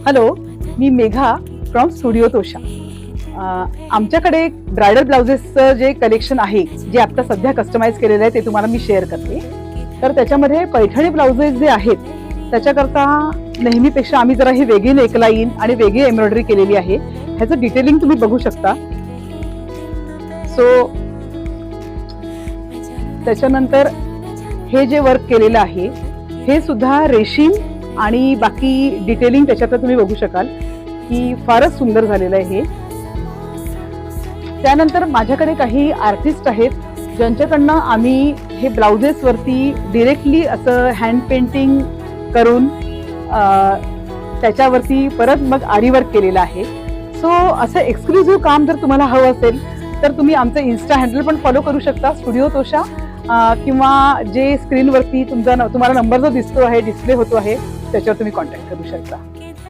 Hello, मी Megha from studio Tosha. आमच्याकडे bridal ब्लाउजेसचं जे कलेक्शन आहे, जे आता सध्या कस्टमाइज केलेलं आहे, ते तुम्हाला मी शेअर करते. तर त्याच्यामध्ये पैठणी ब्लाउजेस जे आहेत, त्याच्याकरता नेहमीपेक्षा आम्ही जरा ही वेगळी नेकलाईन आणि वेगळी एम्ब्रॉयडरी केलेली आहे. ह्याचं डिटेलिंग तुम्ही बघू शकता. सो त्याच्यानंतर हे जे वर्क केलेलं आहे, हे सुद्धा रेशीम आणि बाकी डिटेलिंग त्याच्यात तुम्ही बघू शकाल की फारच सुंदर झालेलं आहे हे. त्यानंतर माझ्याकडे काही आर्टिस्ट आहेत, ज्यांच्याकडनं आम्ही हे ब्लाउजेस वरती डिरेक्टली असं हँड पेंटिंग करून त्याच्यावरती परत मग आरी वर्क केलेलं आहे. सो असं एक्सक्लुझिव्ह काम जर तुम्हाला हवं असेल तर तुम्ही आमचं इन्स्टा हँडल पण फॉलो करू शकता, स्टुडिओ तोषा, किंवा जे स्क्रीनवरती तुम्हाला नंबर जो दिसतो आहे, डिस्प्ले होतो आहे, त्याच्यावर तुम्ही कॉन्टॅक्ट करू शकता.